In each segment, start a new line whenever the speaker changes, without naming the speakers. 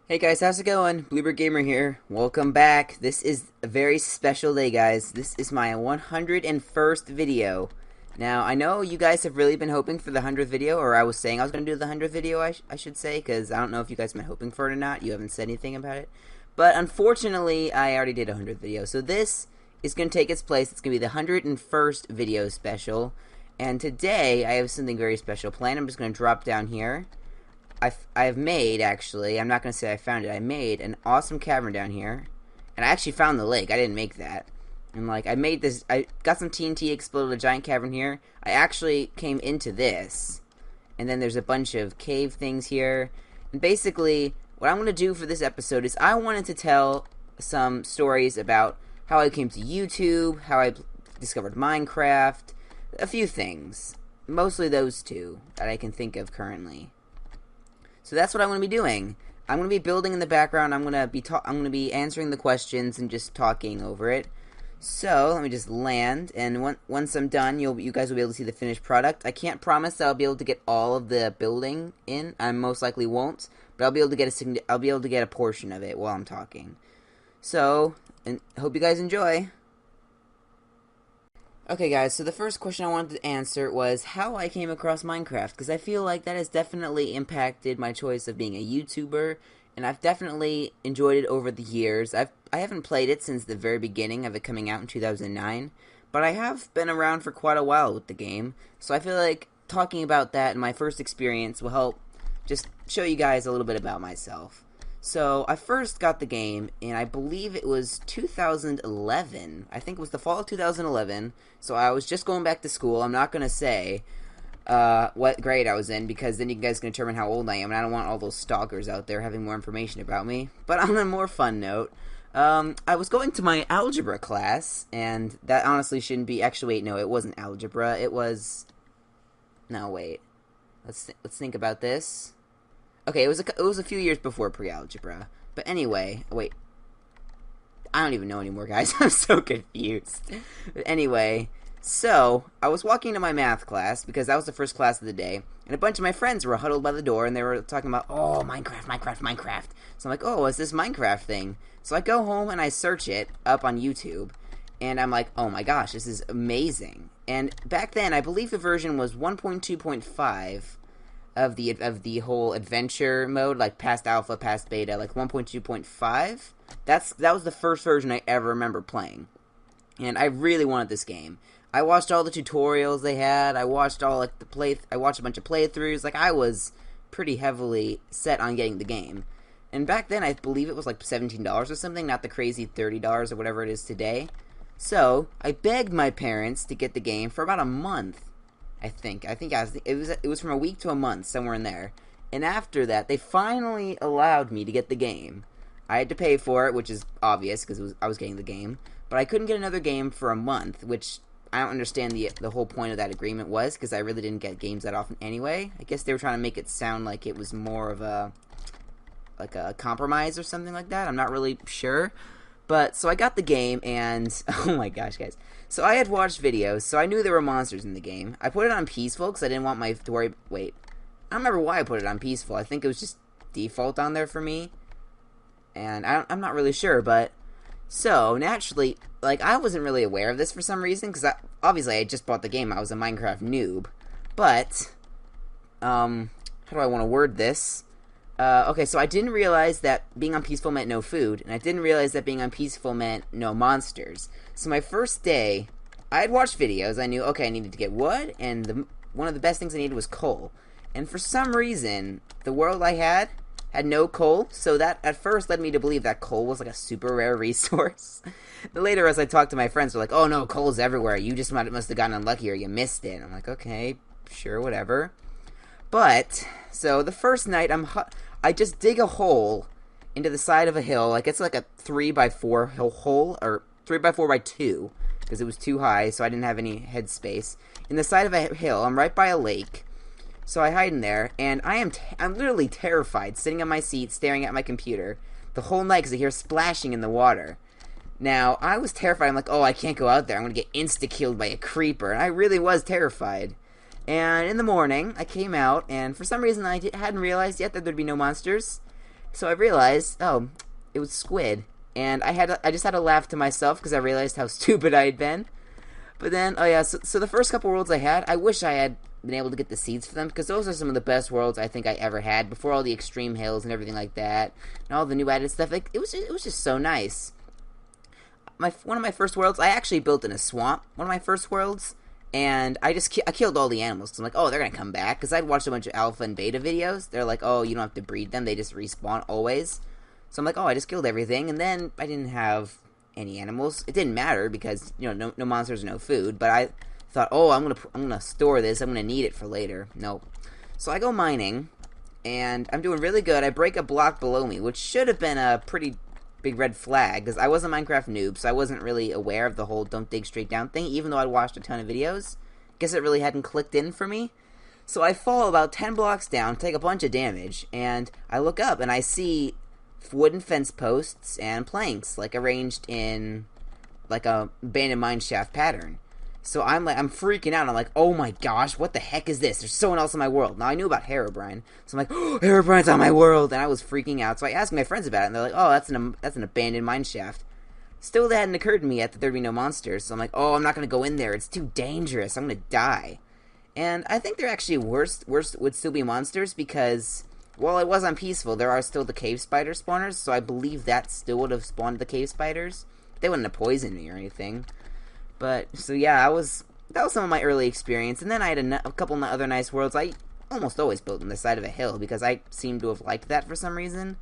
Hey guys, how's it going? Bluebird Gamer here. Welcome back. This is a very special day, guys. This is my 101st video. Now, I know you guys have really been hoping for the 100th video, or I was saying I was going to do the 100th video, I should say, because I don't know if you guys have been hoping for it or not. You haven't said anything about it. But unfortunately, I already did a 100th video, so this is going to take its place. It's going to be the 101st video special. And today, I have something very special planned. I'm just going to drop down here. I've made, actually, I'm not going to say I found it, I made an awesome cavern down here, and I actually found the lake. I didn't make that. And, like, I made this, I got some TNT, exploded a giant cavern here. I actually came into this, and then there's a bunch of cave things here. And basically, what I'm going to do for this episode is I wanted to tell some stories about how I came to YouTube, how I discovered Minecraft, a few things. Mostly those two that I can think of currently. So that's what I'm going to be doing. I'm going to be building in the background. I'm going to be answering the questions and just talking over it. So let me just land, and once I'm done, you guys will be able to see the finished product. I can't promise that I'll be able to get all of the building in. I most likely won't, but I'll be able to get a portion of it while I'm talking. So, and hope you guys enjoy. Okay guys, so the first question I wanted to answer was how I came across Minecraft, because I feel like that has definitely impacted my choice of being a YouTuber, and I've definitely enjoyed it over the years. I haven't played it since the very beginning of it coming out in 2009, but I have been around for quite a while with the game, so I feel like talking about that and my first experience will help just show you guys a little bit about myself. So, I first got the game, and I believe it was 2011. I think it was the fall of 2011. So, I was just going back to school. I'm not going to say what grade I was in, because then you guys can determine how old I am, and I don't want all those stalkers out there having more information about me. But on a more fun note, I was going to my algebra class, and that honestly shouldn't be... Actually, wait, no, it wasn't algebra. It was... No, wait. Let's think about this. Okay, it was a few years before pre-algebra. But anyway, wait. I don't even know anymore, guys. I'm so confused. But anyway, so I was walking to my math class because that was the first class of the day, and a bunch of my friends were huddled by the door, and they were talking about, oh, Minecraft, Minecraft, Minecraft. So I'm like, oh, what's this Minecraft thing? So I go home and I search it up on YouTube, and I'm like, oh my gosh, this is amazing. And back then, I believe the version was 1.2.5. Of the whole adventure mode, like past alpha, past beta, like 1.2.5. That was the first version I ever remember playing, and I really wanted this game. I watched all the tutorials they had. I watched I watched a bunch of playthroughs. Like, I was pretty heavily set on getting the game. And back then, I believe it was like $17 or something, not the crazy $30 or whatever it is today. So I begged my parents to get the game for about a month. It was from a week to a month, somewhere in there. And after that, they finally allowed me to get the game. I had to pay for it, which is obvious because I was getting the game. But I couldn't get another game for a month, which I don't understand the whole point of that agreement was, because I really didn't get games that often anyway. I guess they were trying to make it sound like it was more of a compromise or something like that. I'm not really sure. But, so I got the game, and, oh my gosh, guys. So I had watched videos, so I knew there were monsters in the game. I put it on peaceful, because I didn't want to worry, wait. I don't remember why I put it on peaceful. I think it was just default on there for me. And I'm not really sure, but, so, naturally, like, I wasn't really aware of this for some reason, because obviously I just bought the game. I was a Minecraft noob. But, how do I want to word this? Okay, so I didn't realize that being on peaceful meant no food, and I didn't realize that being on peaceful meant no monsters. So my first day, I had watched videos. I knew, okay, I needed to get wood, and one of the best things I needed was coal. And for some reason, the world I had no coal, so that at first led me to believe that coal was like a super rare resource. Later, as I talked to my friends, they're like, oh no, coal's everywhere. You just must have gotten unlucky or you missed it. I'm like, okay, sure, whatever. But, so the first night, I just dig a hole into the side of a hill. Like, it's like a 3x4 hole, or 3x4x2, because it was too high, so I didn't have any headspace. In the side of a hill, I'm right by a lake, so I hide in there, and I'm literally terrified, sitting on my seat, staring at my computer, the whole night, because I hear splashing in the water. Now, I was terrified. I'm like, oh, I can't go out there. I'm going to get insta-killed by a creeper, and I really was terrified. And in the morning, I came out, and for some reason I hadn't realized yet that there'd be no monsters. So I realized, oh, it was squid. And I just had to laugh to myself because I realized how stupid I had been. But then, oh yeah, so the first couple worlds I had, I wish I had been able to get the seeds for them, because those are some of the best worlds I think I ever had, before all the extreme hills and everything like that, and all the new added stuff. Like, it was just so nice. One of my first worlds, I actually built in a swamp, one of my first worlds, and I killed all the animals, because I'm like, oh, they're going to come back, because I'd watched a bunch of alpha and beta videos. They're like, oh, you don't have to breed them, they just respawn always. So I'm like, oh, I just killed everything, and then I didn't have any animals. It didn't matter because, you know, no monsters, no food. But I thought, oh, I'm gonna store this. I'm gonna need it for later. Nope. So I go mining, and I'm doing really good. I break a block below me, which should have been a pretty big red flag, because I was a Minecraft noob, so I wasn't really aware of the whole don't dig straight down thing, even though I'd watched a ton of videos. Guess it really hadn't clicked in for me. So I fall about 10 blocks down, take a bunch of damage, and I look up and I see wooden fence posts and planks, like, arranged in like a abandoned mine shaft pattern. So I'm freaking out. I'm like, oh my gosh, what the heck is this? There's someone else in my world. Now I knew about Herobrine, so I'm like, oh, Herobrine's on my world, and I was freaking out. So I asked my friends about it, and they're like, oh, that's an abandoned mine shaft. Still, that hadn't occurred to me yet that there'd be no monsters. So I'm like, oh, I'm not gonna go in there. It's too dangerous. I'm gonna die. And I think there actually worse would still be monsters, because while it was on peaceful, there are still the cave spider spawners, so I believe that still would have spawned the cave spiders. They wouldn't have poisoned me or anything. But, so yeah, that was some of my early experience. And then I had a couple other nice worlds. I almost always built on the side of a hill, because I seem to have liked that for some reason.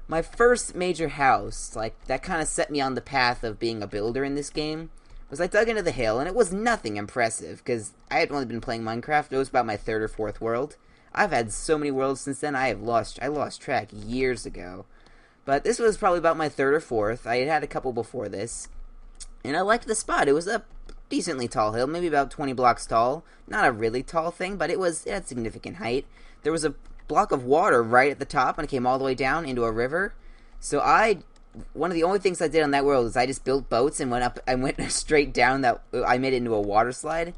My first major house, like, that kind of set me on the path of being a builder in this game, was I dug into the hill, and it was nothing impressive, because I had only been playing Minecraft. It was about my third or fourth world. I've had so many worlds since then, I lost track years ago. But this was probably about my third or fourth. I had a couple before this. And I liked the spot. It was a decently tall hill, maybe about 20 blocks tall. Not a really tall thing, but it had significant height. There was a block of water right at the top, and it came all the way down into a river. So one of the only things I did on that world is I just built boats and went straight down I made it into a water slide.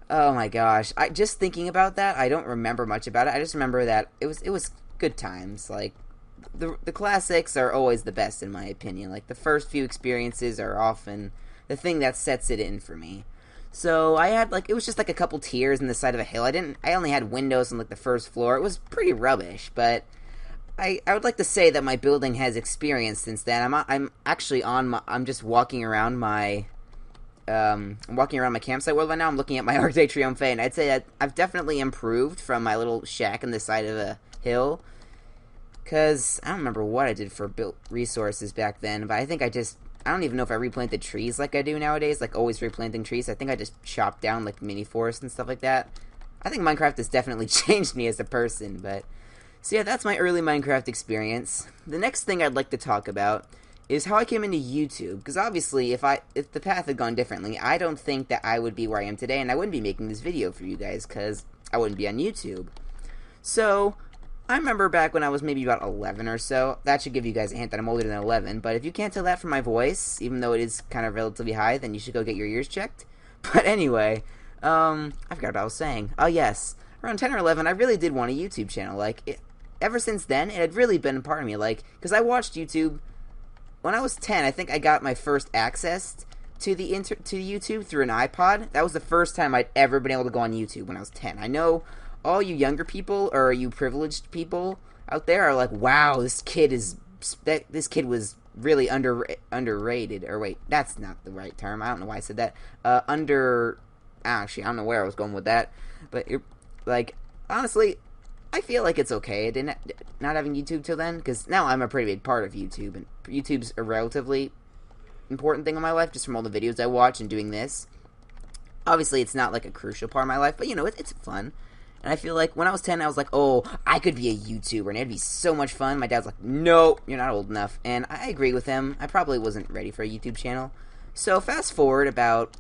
Oh my gosh! Just thinking about that, I don't remember much about it. I just remember that it was good times. Like, the classics are always the best in my opinion. Like, the first few experiences are often the thing that sets it in for me. So I had, like, it was just like a couple tiers in the side of a hill. I only had windows on, like, the first floor. It was pretty rubbish, but I would like to say that my building has experience since then. I'm actually I'm just walking around my campsite world right now. I'm looking at my Arc de Triomphe, and I'd say that I've definitely improved from my little shack on the side of a hill. Because I don't remember what I did for built resources back then, but I think I don't even know if I replanted trees like I do nowadays, like always replanting trees. I think I just chopped down like mini forests and stuff like that. I think Minecraft has definitely changed me as a person, but... So yeah, that's my early Minecraft experience. The next thing I'd like to talk about is how I came into YouTube, because obviously if the path had gone differently, I don't think that I would be where I am today, and I wouldn't be making this video for you guys, because I wouldn't be on YouTube. So, I remember back when I was maybe about 11 or so. That should give you guys a hint that I'm older than 11, but if you can't tell that from my voice, even though it is kind of relatively high, then you should go get your ears checked. But anyway, I forgot what I was saying. Oh yes, around 10 or 11, I really did want a YouTube channel. Like, ever since then, it had really been a part of me, like, because I watched YouTube. When I was 10, I think I got my first access to YouTube through an iPod. That was the first time I'd ever been able to go on YouTube when I was 10. I know all you younger people, or you privileged people out there, are like, wow, this kid was really underrated. Or wait, that's not the right term. I don't know why I said that. Actually, I don't know where I was going with that. But, honestly, I feel like it's okay not having YouTube till then, because now I'm a pretty big part of YouTube, and YouTube's a relatively important thing in my life, just from all the videos I watch and doing this. Obviously, it's not, like, a crucial part of my life, but, you know, it's fun. And I feel like when I was 10, I was like, oh, I could be a YouTuber, and it'd be so much fun. My dad's like, no, you're not old enough. And I agree with him. I probably wasn't ready for a YouTube channel. So fast forward about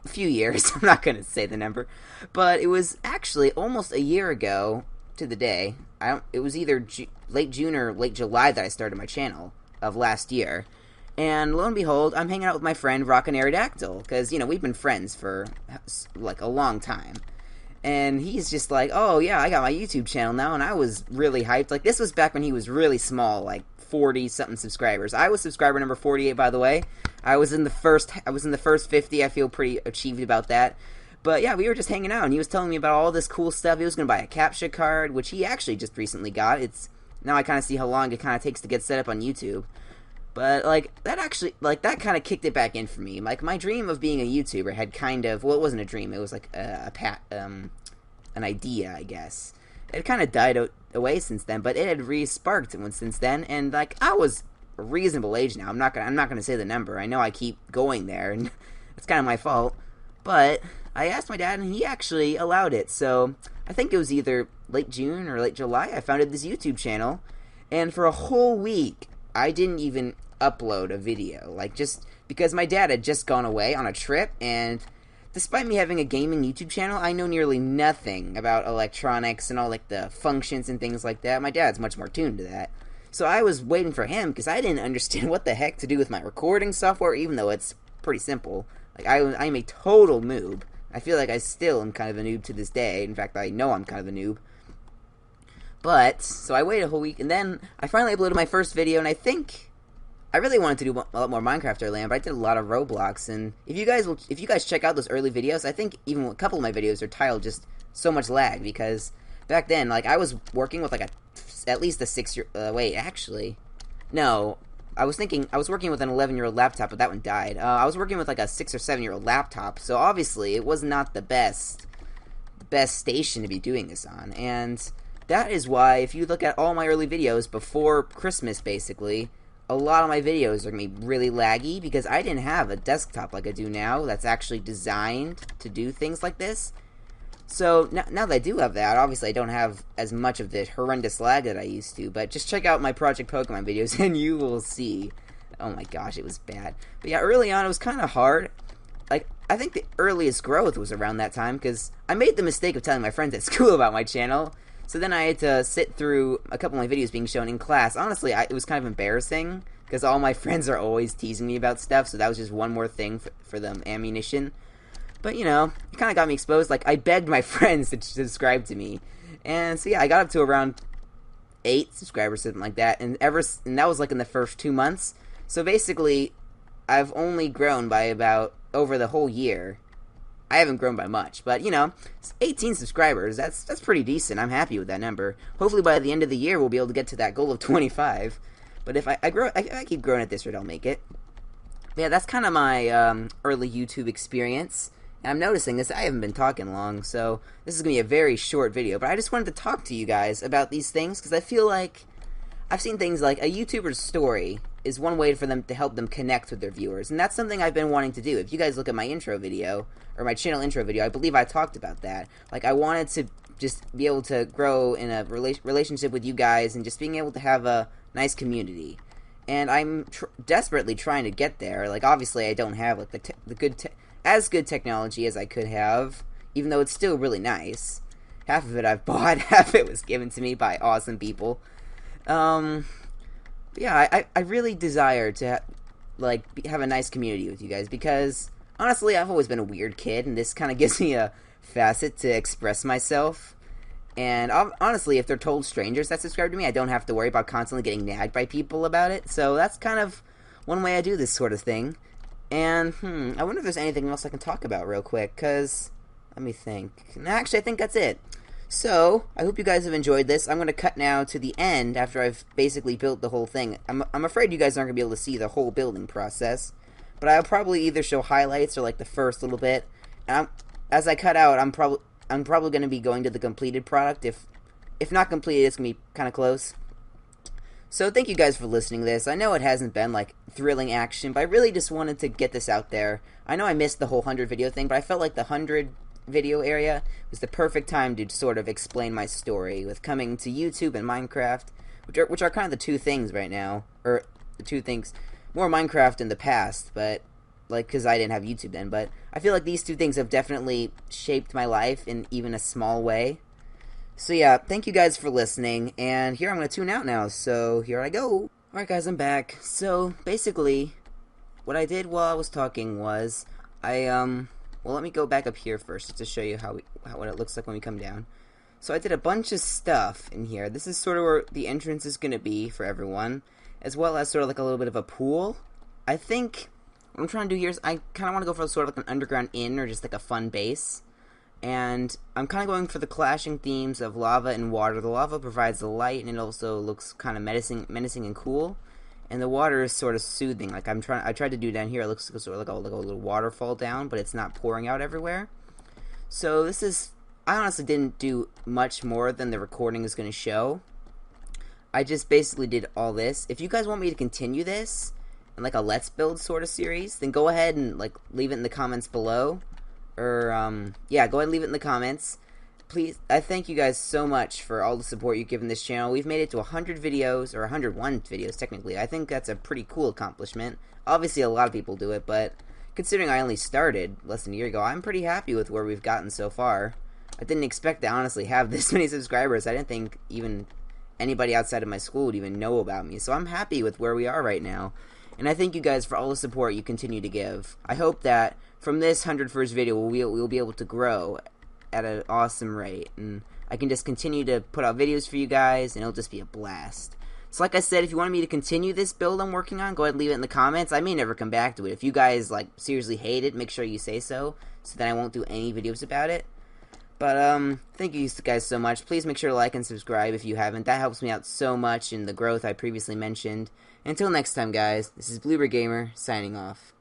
a few years. I'm not going to say the number. But it was actually almost a year ago to the day. It was either late June or late July that I started my channel of last year. And lo and behold, I'm hanging out with my friend Rockin' Aerodactyl. Because, you know, we've been friends for, like, a long time. And he's just like, oh yeah, I got my YouTube channel now, and I was really hyped. Like, this was back when he was really small, like 40 something subscribers. I was subscriber number 48, by the way. I was in the first 50. I feel pretty achieved about that. But yeah, we were just hanging out, and he was telling me about all this cool stuff. He was going to buy a CAPTCHA card, which he actually just recently got. It's now I kind of see how long it kind of takes to get set up on YouTube. But like that kind of kicked it back in for me. Like, my dream of being a YouTuber had kind of, well, it wasn't a dream. It was like an idea, I guess. It kind of died away since then, but it had re-sparked since then. And like, I was a reasonable age now. I'm not gonna say the number. I know I keep going there, and it's kind of my fault. But I asked my dad, and he actually allowed it. So I think it was either late June or late July. I founded this YouTube channel, and for a whole week, I didn't even upload a video. Like, just because my dad had just gone away on a trip, and despite me having a gaming YouTube channel, I know nearly nothing about electronics and all like the functions and things like that. My dad's much more tuned to that. So I was waiting for him because I didn't understand what the heck to do with my recording software, even though it's pretty simple. Like, I'm a total noob. I feel like I still am kind of a noob to this day. In fact, I know I'm kind of a noob. But, so I waited a whole week, and then I finally uploaded my first video, and I think I really wanted to do a lot more Minecraft earlier, but I did a lot of Roblox, and if you guys check out those early videos, I think even a couple of my videos are titled just so much lag, because back then, like, I was working with, like, at least a 6-year, wait, actually, no, I was working with an 11-year-old laptop, but that one died. I was working with, like, a 6 or 7-year-old laptop, so obviously it was not the best station to be doing this on, and that is why, if you look at all my early videos before Christmas, basically, a lot of my videos are going to be really laggy, because I didn't have a desktop like I do now that's actually designed to do things like this. So, now that I do have that, obviously I don't have as much of the horrendous lag that I used to, but just check out my Project Pokemon videos and you will see. Oh my gosh, it was bad. But yeah, early on it was kind of hard. Like, I think the earliest growth was around that time, because I made the mistake of telling my friends at school about my channel. So then I had to sit through a couple of my videos being shown in class. Honestly, it was kind of embarrassing, because all my friends are always teasing me about stuff, so that was just one more thing for the ammunition. But, you know, it kind of got me exposed. Like, I begged my friends to subscribe to me. And so, yeah, I got up to around 8 subscribers, something like that. And that was, like, in the first 2 months. So, basically, I've only grown by about, over the whole year, I haven't grown by much, but, you know, 18 subscribers, that's pretty decent. I'm happy with that number. Hopefully by the end of the year, we'll be able to get to that goal of 25. But if I keep growing at this rate, I'll make it. But yeah, that's kind of my early YouTube experience. And I'm noticing this, I haven't been talking long, so this is going to be a very short video. But I just wanted to talk to you guys about these things, because I feel like I've seen things like a YouTuber's story is one way for them to help them connect with their viewers, and that's something I've been wanting to do. If you guys look at my intro video, or my channel intro video, I believe I talked about that. Like, I wanted to just be able to grow in a relationship with you guys, and just being able to have a nice community. And I'm desperately trying to get there. Like, obviously I don't have, like, as good technology as I could have, even though it's still really nice. Half of it I've bought, half of it was given to me by awesome people. Yeah, I really desire to, have a nice community with you guys, because, honestly, I've always been a weird kid, and this kind of gives me a facet to express myself. And, honestly, if they're told strangers that subscribe to me, I don't have to worry about constantly getting nagged by people about it, so that's kind of one way I do this sort of thing. And, I wonder if there's anything else I can talk about real quick, because, let me think. Actually, I think that's it. So, I hope you guys have enjoyed this. I'm going to cut now to the end after I've basically built the whole thing. I'm afraid you guys aren't going to be able to see the whole building process, but I'll probably either show highlights or, like, the first little bit. And as I cut out, I'm probably going to be going to the completed product. If not completed, it's going to be kind of close. So thank you guys for listening to this. I know it hasn't been, like, thrilling action, but I really just wanted to get this out there. I know I missed the whole 100 video thing, but I felt like the 100 video area was the perfect time to sort of explain my story with coming to YouTube and Minecraft, which are kind of the two things right now, or the two things, more Minecraft in the past, but, like, because I didn't have YouTube then, but I feel like these two things have definitely shaped my life in even a small way. So yeah, thank you guys for listening, and here I'm going to tune out now, so here I go. Alright guys, I'm back. So, basically, what I did while I was talking was, I Well, let me go back up here first to show you what it looks like when we come down. So I did a bunch of stuff in here. This is sort of where the entrance is going to be for everyone, as well as sort of like a little bit of a pool. I think what I'm trying to do here is I kind of want to go for sort of like an underground inn or just like a fun base. And I'm kind of going for the clashing themes of lava and water. The lava provides the light, and it also looks kind of menacing and cool. And the water is sort of soothing. Like I tried to do down here. It looks sort of like a little waterfall down, but it's not pouring out everywhere. So this is. I honestly didn't do much more than the recording is going to show. I just basically did all this. If you guys want me to continue this in like a Let's Build sort of series, then go ahead and like leave it in the comments below. Or yeah, go ahead and leave it in the comments. Please, I thank you guys so much for all the support you've given this channel. We've made it to 100 videos, or 101 videos technically. I think that's a pretty cool accomplishment. Obviously, a lot of people do it, but considering I only started less than a year ago, I'm pretty happy with where we've gotten so far. I didn't expect to honestly have this many subscribers. I didn't think even anybody outside of my school would even know about me. So I'm happy with where we are right now. And I thank you guys for all the support you continue to give. I hope that from this 101st video, we'll be able to grow at an awesome rate. And I can just continue to put out videos for you guys, and it'll just be a blast. So like I said, if you want me to continue this build I'm working on, go ahead and leave it in the comments. I may never come back to it. If you guys like seriously hate it, make sure you say so that I won't do any videos about it. But, thank you guys so much. Please make sure to like and subscribe if you haven't. That helps me out so much in the growth I previously mentioned. Until next time, guys, this is Bloober Gamer, signing off.